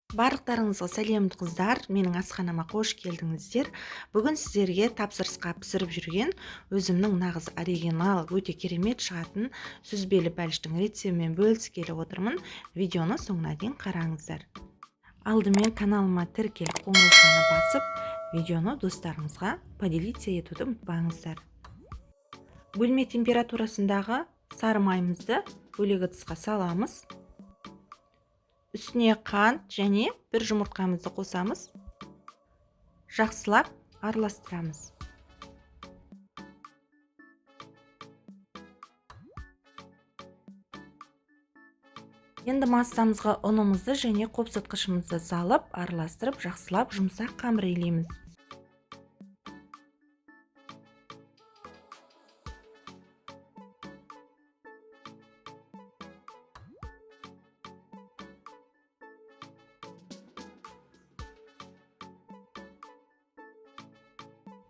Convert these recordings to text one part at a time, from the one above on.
Барлықтарыңызға сәлем қыздар, менің асханама қош келдіңіздер. Бүгін сіздерге тапсырысқа пісіріп жүрген өзімнің нағыз оригинал, өте керемет шығатын сүзбелі бәліштің рецебімен бөліскелі отырмын. Видеоны соңына дейін қараңыздар. Алдымен каналыма тіркеліп, қоңыраушаны басып, видеоны достарыңызға поделиться етуді ұмытпаңыздар. Бөлме температурасындағы сары майымызды бөлек ыдысқа саламыз. Үстіне қант және бір жұмыртқамызды қосамыз. Жақсылап араластырамыз. Енді массамызға ұнымызды және қопсытқышымызды салып, араластырып, жақсылап жұмсақ қамыр илейміз.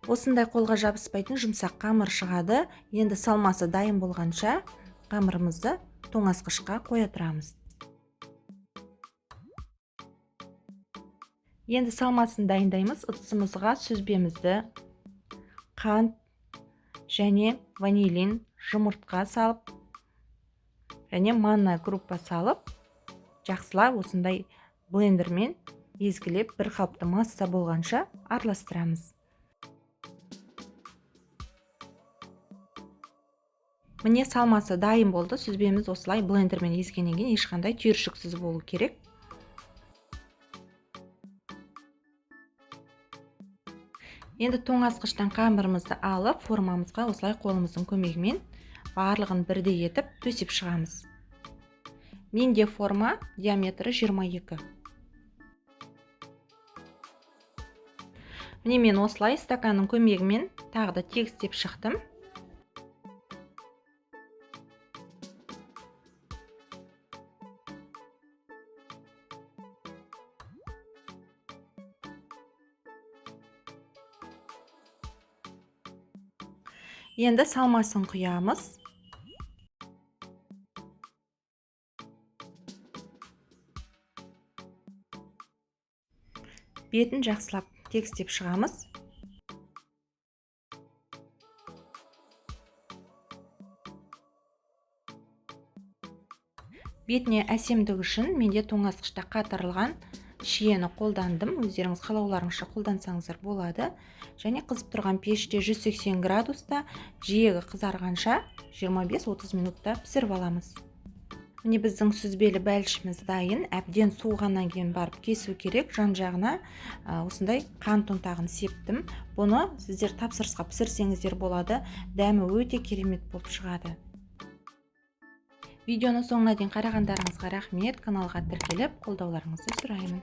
Осындай қолға жабыспайтын жұмсақ қамыр шығады. Енді салмасы дайын болғанша қамырымызды тоңазытқышқа қоя тұрамыз. Енді салмасын дайындаймыз. Ыдысымызға сүзбемізді, қант және ванилин, жұмыртқа салып, және манна группа салып, жақсылап осындай блендермен езгілеп бір қалыпты масса болғанша араластырамыз. Міне салмасы дайын болды. Сүзбеміз осылай блендермен езгеннен кейін ешқандай түйіршіксіз болу керек. Енді тоңазытқыштан қамырымызды алып, формамызға осылай қолымыздың көмегімен барлығын бірдей етіп төсеп шығамыз. Менде форма диаметрі 22. Міне мен осылай стаканның көмегімен тағы да тегістеп шықтым. Енді салмасын құямыз. Бетін жақсылап тегістеп шығамыз. Бетіне әсемдік үшін менде тоңазытқышта қатырылған шиені қолдандым. Өздеріңіз қалауларыңызша қолдансаңыздар болады. Және қызып тұрған пеште 180 градуста жиегі қызарғанша 25-30 минутта пісіріп аламыз. Міне біздің сүзбелі бәлішіміз дайын. Әбден суығаннан кейін барып кесу керек. Жан жағына осындай қант ұнтағын септім. Бұны сіздер тапсырысқа пісірсеңіздер болады. Дәмі өте керемет болып шығады. Видеоны соңына дейін қарағандарыңызға рахмет. Каналға тіркеліп, қолдауларыңызды сұраймын.